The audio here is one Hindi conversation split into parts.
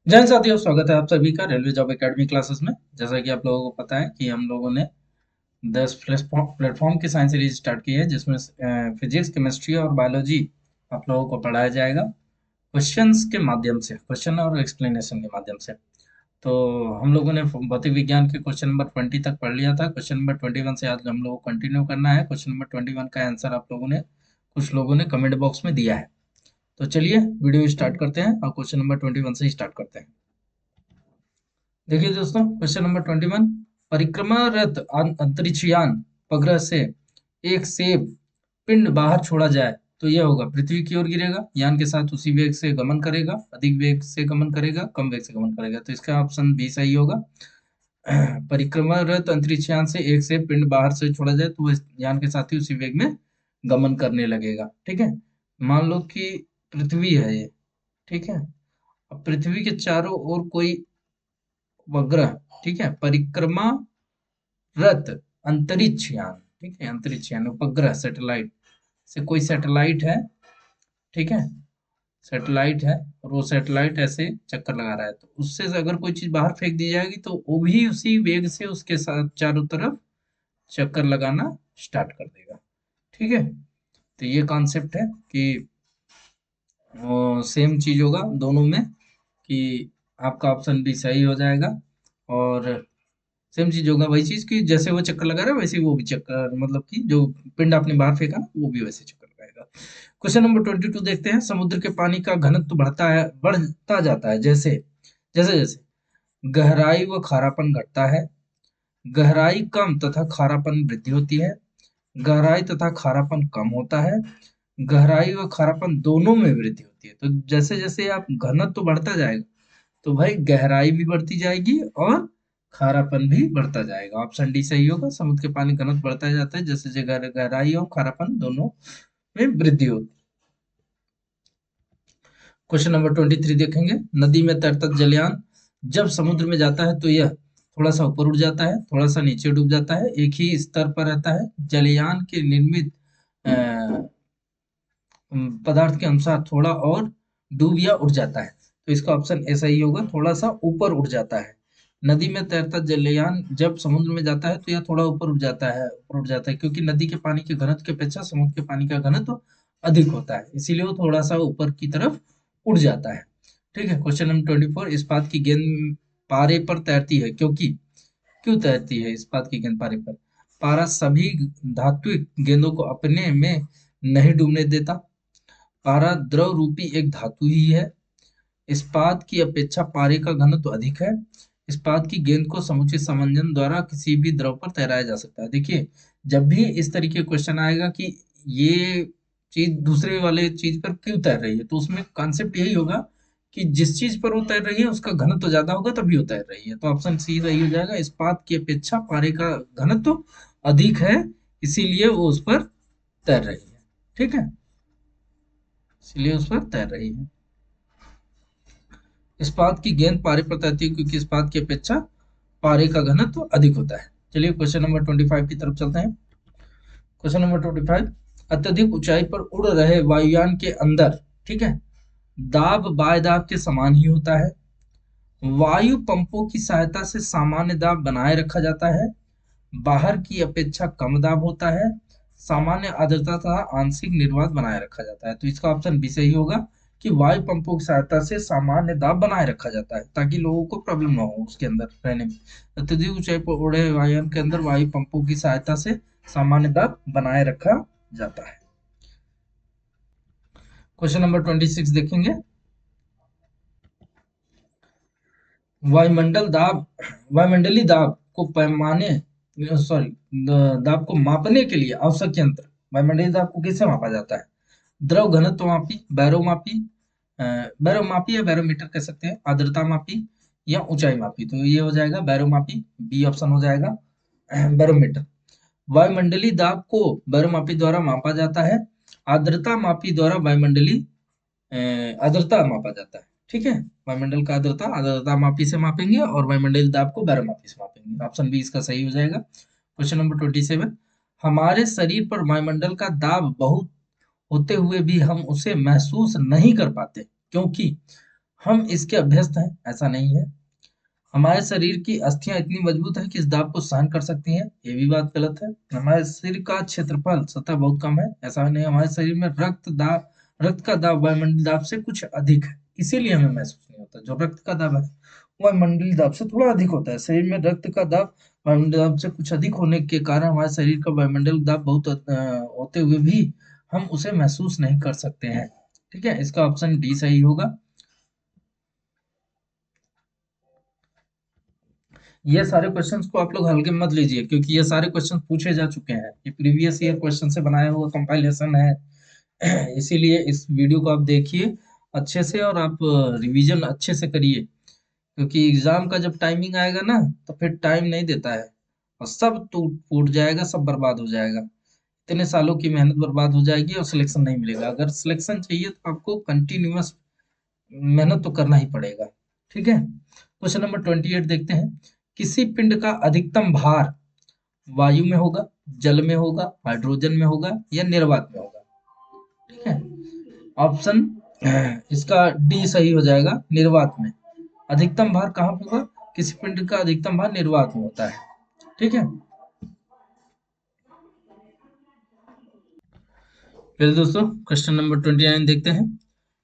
जय हिंद साथियों, स्वागत है आप सभी का रेलवे जॉब एकेडमी क्लासेस में। जैसा कि आप लोगों को पता है कि हम लोगों ने 10 प्लेटफॉर्म की साइंस सीरीज स्टार्ट की है, जिसमें फिजिक्स, केमिस्ट्री और बायोलॉजी आप लोगों को पढ़ाया जाएगा क्वेश्चंस के माध्यम से, क्वेश्चन और एक्सप्लेनेशन के माध्यम से। तो हम लोगों ने भौतिक विज्ञान के क्वेश्चन नंबर 20 तक पढ़ लिया था। क्वेश्चन नंबर 21 से आज हम लोग को कंटिन्यू करना है। क्वेश्चन नंबर 21 का आंसर आप लोगों ने, कुछ लोगों ने कमेंट बॉक्स में दिया है। तो चलिए वीडियो स्टार्ट करते हैं और क्वेश्चन नंबर 21 से स्टार्ट करते हैं। देखिए दोस्तों, क्वेश्चन नंबर 21। परिक्रमारत अंतरिक्ष यान उपग्रह से एक सेब पिंड बाहर छोड़ा जाए तो यह होगा, पृथ्वी की ओर गिरेगा, यान के साथ उसी वेग से गमन करेगा, अधिक वेग से गमन करेगा, कम वेग से गमन करेगा। तो इसका ऑप्शन बी सही होगा। परिक्रमारत अंतरिक्ष यान से एक सेब पिंड बाहर से छोड़ा जाए तो वह यान के साथ ही उसी वेग में गमन करने लगेगा। ठीक है, मान लो कि पृथ्वी है ये। ठीक है, अब पृथ्वी के चारों ओर कोई उपग्रह, ठीक है, परिक्रमा रत अंतरिक्ष यान, ठीक है, अंतरिक्ष यान उपग्रह सैटेलाइट से कोई सैटेलाइट है। ठीक है, सैटेलाइट है और वो सैटेलाइट ऐसे चक्कर लगा रहा है, तो उससे अगर कोई चीज बाहर फेंक दी जाएगी तो वो भी उसी वेग से उसके साथ चारों तरफ चक्कर लगाना स्टार्ट कर देगा। ठीक है, तो ये कॉन्सेप्ट है कि सेम चीज होगा दोनों में, कि आपका ऑप्शन भी सही हो जाएगा। और सेम चीज होगा, वही चीज कि जैसे वो चक्कर लगा रहा है वैसे ही वो भी चक्कर, मतलब कि जो पिंड आपने बाहर फेंका ना वो भी वैसे चक्कर लगाएगा। क्वेश्चन नंबर 22 देखते हैं। समुद्र के पानी का घनत्व बढ़ता जाता है जैसे जैसे जैसे गहराई व खारापन घटता है, गहराई कम तथा खारापन वृद्धि होती है, गहराई तथा खारापन कम होता है, गहराई व खारापन दोनों में वृद्धि होती है। तो जैसे जैसे आप घनत्व बढ़ता जाएगा तो भाई गहराई भी बढ़ती जाएगी और खारापन भी बढ़ता जाएगा। ऑप्शन डी सही होगा। समुद्र के पानी घनत्व बढ़ता जाता है जैसे जैसे गहराई और खारापन दोनों में वृद्धि होती है। क्वेश्चन नंबर 23 देखेंगे। नदी में तैरता जलयान जब समुद्र में जाता है तो यह थोड़ा सा ऊपर उठ जाता है, थोड़ा सा नीचे डूब जाता है, एक ही स्तर पर रहता है। जलयान के निर्मित पदार्थ के अनुसार थोड़ा और डूब या उड़ जाता है। तो इसका ऑप्शन ए सही होगा, थोड़ा सा ऊपर उड़ जाता है। नदी में तैरता जलयान जब समुद्र में जाता है तो यह थोड़ा ऊपर उड़ जाता है, ऊपर उड़ जाता है, क्योंकि नदी के पानी के घनत्व की अपेक्षा समुद्र के पानी का घनत्व अधिक होता है, इसीलिए वो थोड़ा सा ऊपर की तरफ उड़ जाता है। ठीक है, क्वेश्चन नंबर 24। इस्पात की गेंद पारे पर तैरती है क्योंकि, क्यों तैरती है इस्पात की गेंद पारे पर? पारा सभी धात्विक गेंदों को अपने में नहीं डूबने देता। पारा द्रव रूपी एक धातु ही है। इस्पात की अपेक्षा पारे का घनत्व अधिक है। इस्पात की गेंद को समुचित समंजन द्वारा किसी भी द्रव पर तैराया जा सकता है। देखिए, जब भी इस तरीके क्वेश्चन आएगा कि ये चीज दूसरे वाले चीज पर क्यों तैर रही है, तो उसमें कॉन्सेप्ट यही होगा कि जिस चीज पर वो तैर रही है उसका घनत्व ज्यादा होगा तभी वो तैर रही है। तो ऑप्शन सी सही हो जाएगा। इस्पात की अपेक्षा पारे का घनत्व अधिक है, इसीलिए वो उस पर तैर रही है। ठीक है, इसलिए उस पर तैर रही है। इस्पात की गेंद पारे पर तैरती है क्योंकि इस्पात की अपेक्षा पारे का घनत्व अधिक होता है। चलिए क्वेश्चन नंबर 25 की तरफ चलते हैं। Question number 25। अत्यधिक ऊंचाई पर उड़ रहे वायुयान के अंदर, ठीक है, दाब बाय दाब के समान ही होता है। वायु पंपों की सहायता से सामान्य दाब बनाए रखा जाता है। बाहर की अपेक्षा कम दाब होता है। सामान्य आर्द्रता तथा आंशिक निर्वात बनाए रखा जाता है। तो इसका ऑप्शन बी सही होगा कि वायु पंपों की सहायता से सामान्य दाब बनाए रखा जाता है ताकि लोगों को प्रॉब्लम ना हो उसके अंदर रहने में। अत्यधिक ऊंचाई पर उड़े वायुयान के अंदर वायु पंपों की सहायता से सामान्य दाब बनाए रखा जाता है। क्वेश्चन नंबर 26 देखेंगे। वायुमंडल दाब वायुमंडलीय दाब को पैमाने, सॉरी, दाब को मापने के लिए आवश्यक यंत्र, वायुमंडलीय दाब को किससे मापा जाता है? द्रव घनत्व मापी, बैरोमापी, बैरोमापी या बैरोमीटर कह सकते हैं, आर्द्रता मापी या ऊंचाई मापी। तो ये हो जाएगा बैरोमापी, बी ऑप्शन हो जाएगा। बैरोमीटर। वायुमंडलीय दाब को बैरोमापी द्वारा मापा जाता है। आर्द्रता मापी द्वारा वायुमंडलीय आर्द्रता मापा जाता है। ठीक है, वायुमंडल का आर्द्रता आर्द्रता मापी से मापेंगे और वायुमंडलीय दाब को बैरोमापी से मापेंगे। ऑप्शन बी इसका सही हो जाएगा। Question number 27। हमारे शरीर पर वायुमंडल का दाब बहुत होते हुए भी हम उसे महसूस नहीं कर पाते क्योंकि हम इसके अभ्यस्त हैं, ऐसा नहीं है। हमारे शरीर की अस्थियां इतनी मजबूत है कि इस दाब को सहन कर सकती हैं, ये भी बात गलत है। हमारे शरीर का क्षेत्रफल सतह बहुत कम है, ऐसा नहीं। हमारे शरीर में रक्त का दाब वायुमंडलीय दाब से कुछ अधिक है, इसीलिए हमें महसूस नहीं होता। जो रक्त का दाब है वायुमंडलीय दाब से थोड़ा अधिक होता है। शरीर में रक्त का दाब वायुमंडलीय दाब से कुछ अधिक होने के कारण हमारे शरीर का वायुमंडलीय दाब बहुत होते हुए भी हम उसे महसूस नहीं कर सकते हैं। ठीक है, इसका ऑप्शन डी सही होगा। ये सारे क्वेश्चंस को आप लोग हल्के में मत लीजिए, क्योंकि ये सारे क्वेश्चन पूछे जा चुके हैं, ये प्रीवियस ईयर क्वेश्चन से बनाया हुआ कंपाइलेशन है। इसीलिए इस वीडियो को आप देखिए अच्छे से, और आप रिवीजन अच्छे से करिए, क्योंकि एग्जाम का जब टाइमिंग आएगा ना, तो फिर टाइम नहीं देता है, और सब टूट फूट जाएगा, सब बर्बाद हो जाएगा। इतने सालों की मेहनत बर्बाद हो जाएगी और सिलेक्शन नहीं मिलेगा। अगर सिलेक्शन चाहिए तो आपको कंटिन्यूअस मेहनत तो करना ही पड़ेगा। ठीक है, क्वेश्चन नंबर 28 देखते हैं। किसी पिंड का अधिकतम भार वायु में होगा, जल में होगा, हाइड्रोजन में होगा, या निर्वात में होगा? ठीक है, ऑप्शन इसका डी सही हो जाएगा, निर्वात में। अधिकतम भार कहाँ पे होगा? किसी पिंड का अधिकतम भार निर्वात में होता है। ठीक है, फिर दोस्तों क्वेश्चन नंबर 29 देखते हैं।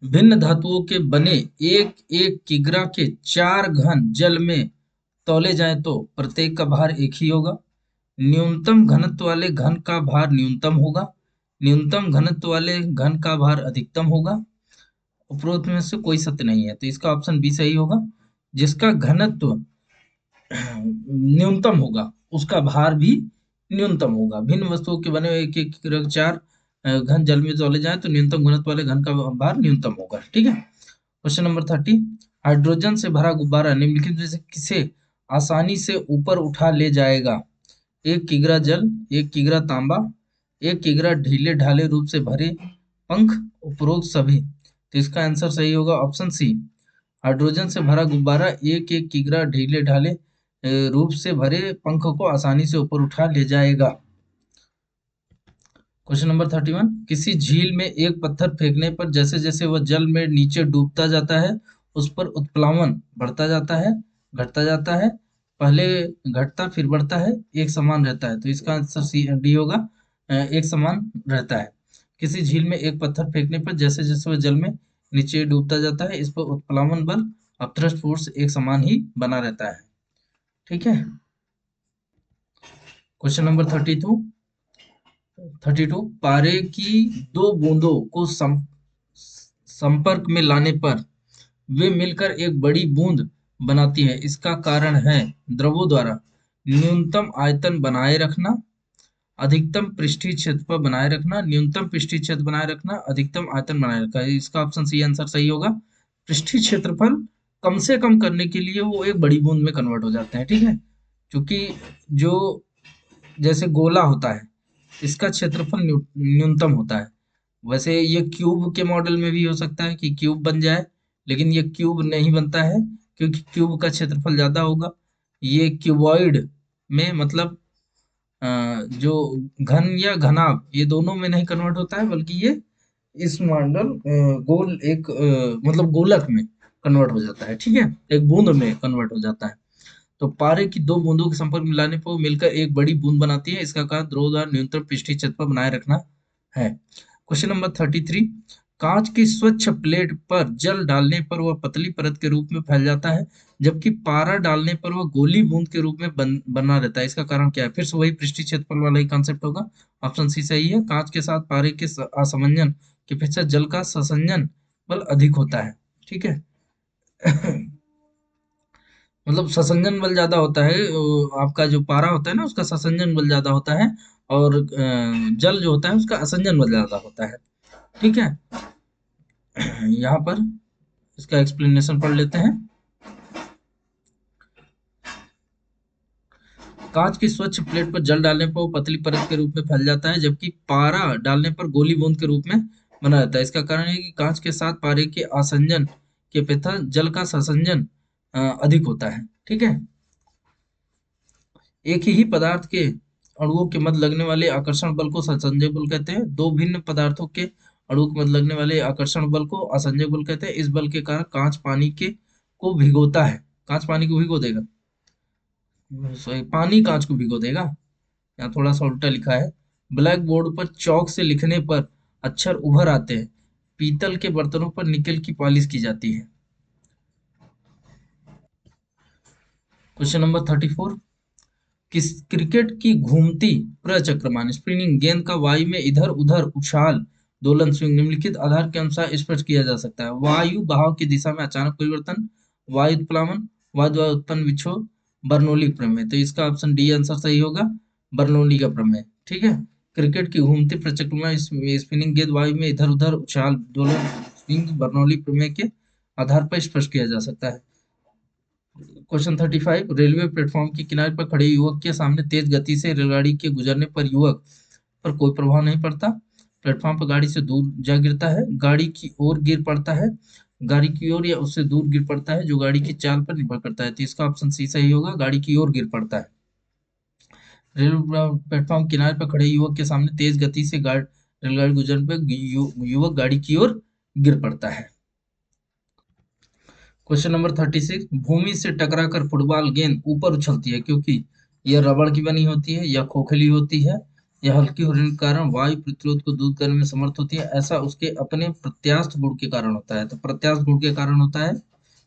भिन्न धातुओं के बने एक एक किग्रा के 4 घन जल में तौले जाएं तो प्रत्येक का भार एक ही होगा। न्यूनतम घनत्व वाले घन का भार न्यूनतम होगा। न्यूनतम घनत्व वाले घन का भार अधिकतम होगा। उपरोक्त में से कोई सत्य नहीं है, तो इसका ऑप्शन बी सही होगा। जिसका घनत्व न्यूनतम होगा उसका भार भी न्यूनतम होगा। भिन्न वस्तुओं के बने हुए एक एक चार घन जल में तौले जाए तो न्यूनतम घनत्व वाले घन का भार न्यूनतम होगा। ठीक है, क्वेश्चन नंबर 30। हाइड्रोजन से भरा गुब्बारा निम्नलिखित में से किसे आसानी से ऊपर उठा ले जाएगा? 1 किग्रा जल, 1 किग्रा तांबा, 1 किग्रा ढीले ढाले रूप से भरे पंख, उपरोक्त सभी। तो इसका आंसर सही होगा ऑप्शन सी। हाइड्रोजन से भरा गुब्बारा एक एक किग्रा ढीले ढाले रूप से भरे पंख को आसानी से ऊपर उठा ले जाएगा। Question number 31। किसी झील में एक पत्थर फेंकने पर जैसे जैसे वह जल में नीचे डूबता जाता है उस पर उत्प्लावन बढ़ता जाता है, घटता जाता है, पहले घटता फिर बढ़ता है, एक समान रहता है? तो इसका आंसर सी डी होगा, एक समान रहता है। किसी झील में एक पत्थर फेंकने पर जैसे जैसे वह जल में नीचे डूबता जाता है, इस पर उत्प्लावन बल अपथ्रस्ट फोर्स एक समान ही बना रहता है। ठीक है, क्वेश्चन नंबर 32। पारे की दो बूंदों को संपर्क में लाने पर वे मिलकर एक बड़ी बूंद बनाती है, इसका कारण है द्रवों द्वारा न्यूनतम आयतन बनाए रखना, अधिकतम पृष्ठीय क्षेत्रफल बनाए रखना, न्यूनतम पृष्ठीय क्षेत्र बनाए रखना, अधिकतम आयतन बनाए रखना। इसका ऑप्शन सी आंसर सही होगा। पृष्ठीय क्षेत्रफल कम से कम करने के लिए वो एक बड़ी बूंद में कन्वर्ट हो जाते हैं। ठीक है, क्योंकि जो जैसे गोला होता है इसका क्षेत्रफल न्यूनतम होता है। वैसे ये क्यूब के मॉडल में भी हो सकता है कि क्यूब बन जाए, लेकिन ये क्यूब नहीं बनता है क्योंकि क्यूब का क्षेत्रफल ज्यादा होगा। ये क्यूबॉइड में मतलब जो घन या घनाभ ये दोनों में नहीं कन्वर्ट होता है, बल्कि ये इस मॉडल गोल एक मतलब गोलक में कन्वर्ट हो जाता है। ठीक है, एक बूंद में कन्वर्ट हो जाता है। तो पारे की दो बूंदों के संपर्क में लाने पर वो मिलकर एक बड़ी बूंद बनाती है, इसका कारण द्रव द्वारा न्यूनतम पृष्ठीय क्षेत्रफल बनाए रखना है। Question number 33। कांच की स्वच्छ प्लेट पर जल डालने पर वह पतली परत के रूप में फैल जाता है, जबकि पारा डालने पर वह गोली बूंद के रूप में बना रहता है, इसका कारण क्या है? फिर से वही पृष्ठीय क्षेत्रफल वाला ही कॉन्सेप्ट होगा। ऑप्शन सी सही है। कांच के साथ पारे के असंयोजन की अपेक्षा जल का संसंजन बल अधिक होता है। ठीक है, मतलब ससंजन बल ज्यादा होता है, आपका जो पारा होता है ना उसका ससंजन बल ज्यादा होता है, और जल जो होता है उसका असंजन बल ज्यादा होता है। ठीक है, यहाँ पर इसका एक्सप्लेनेशन पढ़ लेते हैं। कांच की स्वच्छ प्लेट पर जल डालने पर वो पतली परत के रूप में फैल जाता है, जबकि पारा डालने पर गोली बूंद के रूप में बना रहता है। इसका कारण है कि कांच के साथ पारे के आसंजन की अपेक्षा जल का संसंजन अधिक होता है। ठीक है, एक ही पदार्थ के अणुओं के मध्य लगने वाले आकर्षण बल को संसंजक बल कहते हैं। दो भिन्न पदार्थों के अणु के मध्य लगने वाले आकर्षण बल को असंजक बल कहते हैं। इस बल के कारण कांच पानी के को भिगोता है। कांच पानी को भिगो देगा, सॉरी पानी कांच को भिगो देगा। यहाँ थोड़ा सा उल्टा लिखा है। ब्लैक बोर्ड पर चौक से लिखने पर अक्षर उभर आते हैं। पीतल के बर्तनों पर निकल की पॉलिश की जाती है। Question number 34। किस क्रिकेट की घूमती प्रचक्रमान स्पिनिंग गेंद का वायु में इधर उधर उछाल दोलन स्विंग निम्नलिखित आधार के अनुसार स्पष्ट किया जा सकता है। वायु बहाव की दिशा में अचानक परिवर्तन, वायु उत्प्लावन, वायु द्वारा उत्पन्न विक्षोभ, बर्नौली प्रमेय। तो इसका ऑप्शन डी आंसर सही होगा, बर्नौली का प्रमेय। ठीक है। क्रिकेट की घूमती प्रचक्रमान स्पिनिंग गेंद वायु में इधर उधर उछाल दोलन स्विंग बर्नौली प्रमेय के आधार पर स्पष्ट किया जा सकता है। क्वेश्चन 35। रेलवे प्लेटफॉर्म के किनारे पर खड़े युवक के सामने तेज गति से रेलगाड़ी के गुजरने पर युवक पर कोई प्रभाव नहीं पड़ता। प्लेटफॉर्म पर गाड़ी से दूर जा गिरता है, गाड़ी की ओर गिर पड़ता है, गाड़ी की ओर या उससे दूर गिर पड़ता है, जो गाड़ी की चाल पर निर्भर करता है। तो इसका ऑप्शन सी सही होगा, गाड़ी की ओर गिर पड़ता है। रेलवे प्लेटफॉर्म किनारे पर खड़े युवक के सामने तेज गति से रेलगाड़ी गुजरने पर युवक गाड़ी की ओर गिर पड़ता है। Question number 36। भूमि से टकराकर फुटबॉल गेंद ऊपर उछलती है क्योंकि यह रबड़ की बनी होती है, या खोखली होती है, या हल्की होने के कारण वायु प्रतिरोध को दूर करने में समर्थ होती है। ऐसा उसके अपने प्रत्यास्थ गुण के कारण होता है। तो प्रत्यास्थ गुण के कारण होता है।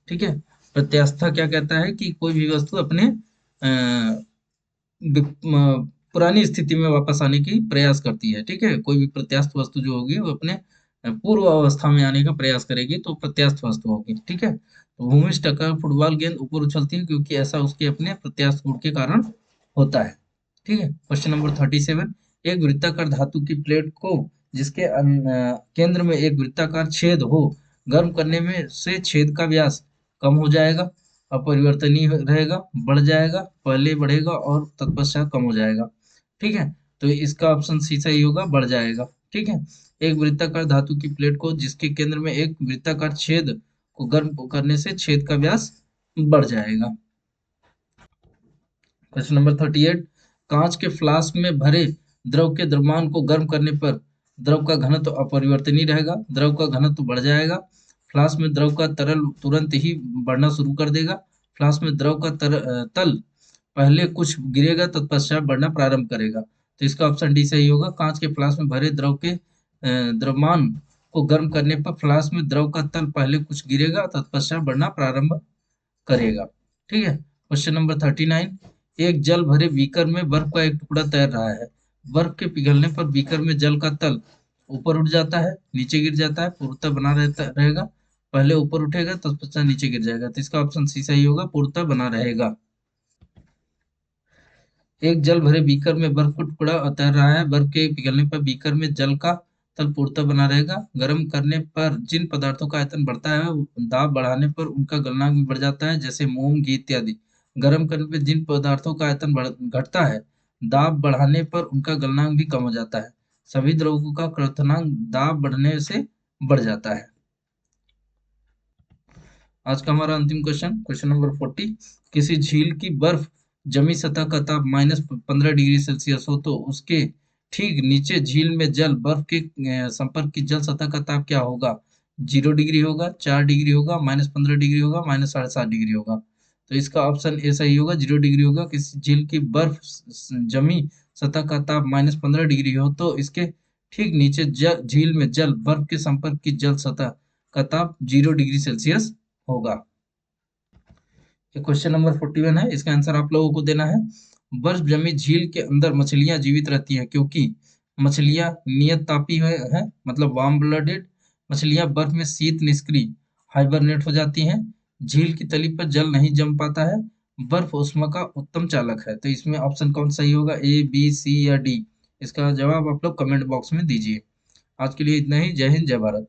ठीक है। प्रत्यास्थता क्या कहता है कि कोई भी वस्तु अपने पुरानी स्थिति में वापस आने की प्रयास करती है। ठीक है। कोई भी प्रत्यास्थ वस्तु जो होगी वो अपने पूर्व अवस्था में आने का प्रयास करेगी, तो प्रत्यास्थ वस्तु होगी। ठीक है। तो भूमि से टकराकर फुटबॉल गेंद ऊपर उछलती है क्योंकि ऐसा उसके अपने प्रत्यास्थ गुण के कारण होता है। ठीक है। Question number 37। एक वृत्ताकार धातु की प्लेट को जिसके केंद्र में एक वृत्ताकार छेद हो, गर्म करने में से छेद का व्यास कम हो जाएगा, अपरिवर्तनीय रहेगा, बढ़ जाएगा, पहले बढ़ेगा और तत्पश्चात कम हो जाएगा। ठीक है। तो इसका ऑप्शन सी सही होगा, बढ़ जाएगा। ठीक है। एक वृत्ताकार धातु की प्लेट को जिसके केंद्र में एक वृत्ताकार छेद को गर्म करने से छेद का व्यास बढ़ जाएगा। Question number 38। कांच के फ्लास्क में भरे द्रव के द्रव्यमान को गर्म करने पर द्रव का घनत्व अपरिवर्तनीय रहेगा, द्रव का घनत्व बढ़ जाएगा, फ्लास्क में द्रव का तरल तुरंत ही बढ़ना शुरू कर देगा, फ्लास्क में द्रव का तल पहले कुछ गिरेगा तत्पश्चात बढ़ना प्रारंभ करेगा। तो इसका ऑप्शन डी सही होगा। कांच के फ्लास्क में भरे द्रव के द्रव्यमान को गर्म करने पर फ्लास्क में द्रव का तल पहले कुछ गिरेगा तत्पश्चात बढ़ना प्रारंभ करेगा। ठीक है। Question number 39। एक जल भरे बीकर में बर्फ का एक टुकड़ा तैर रहा है। बर्फ के पिघलने पर बीकर में जल का तल ऊपर उठ जाता है, नीचे गिर जाता है, पूर्णतः बना रहता रहेगा, पहले ऊपर उठेगा तत्पश्चात नीचे गिर जाएगा। तो इसका ऑप्शन सी सही होगा, पूर्णतः बना रहेगा। एक जल भरे बीकर में बर्फ का टुकड़ा तैर रहा है। बर्फ के पिघलने पर बीकर में जल का तल पूर्णतः बना रहेगा। गर्म करने पर जिन पदार्थों का आयतन बढ़ता है, दाब बढ़ाने पर उनका गलनांक भी बढ़ जाता है, जैसे मोम, घी इत्यादि। गर्म करने पर जिन पदार्थों का आयतन घटता है, दाब बढ़ाने पर उनका गलनांक भी कम हो जाता है। सभी द्रवों का क्वथनांक दाब बढ़ने से बढ़ जाता है। आज का हमारा अंतिम क्वेश्चन, क्वेश्चन नंबर 40। किसी झील की बर्फ जमी सतह का ताप -15 डिग्री सेल्सियस हो तो उसके ठीक नीचे झील में जल बर्फ के संपर्क की जल सतह का ताप क्या होगा? 0 डिग्री होगा, 4 डिग्री होगा, -15 डिग्री होगा, -7.5 डिग्री होगा। तो इसका ऑप्शन ए सही होगा, 0 डिग्री होगा। किसी झील की बर्फ जमी सतह का ताप -15 डिग्री हो तो इसके ठीक नीचे झील में जल बर्फ के संपर्क की जल सतह का ताप 0 डिग्री सेल्सियस होगा। क्वेश्चन नंबर 41 है, इसका आंसर आप लोगों को देना है। बर्फ जमी झील के अंदर मछलियां जीवित रहती हैं क्योंकि मछलियां नियत तापी है, मतलब वार्म ब्लडेड। मछलियां बर्फ में शीत निष्क्रिय हाइबरनेट हो जाती हैं। झील की तली पर जल नहीं जम पाता है। बर्फ ऊष्मा का उत्तम चालक है। तो इसमें ऑप्शन कौन सही होगा, ए, बी, सी या डी? इसका जवाब आप लोग कमेंट बॉक्स में दीजिए। आज के लिए इतना ही। जय हिंद, जय भारत।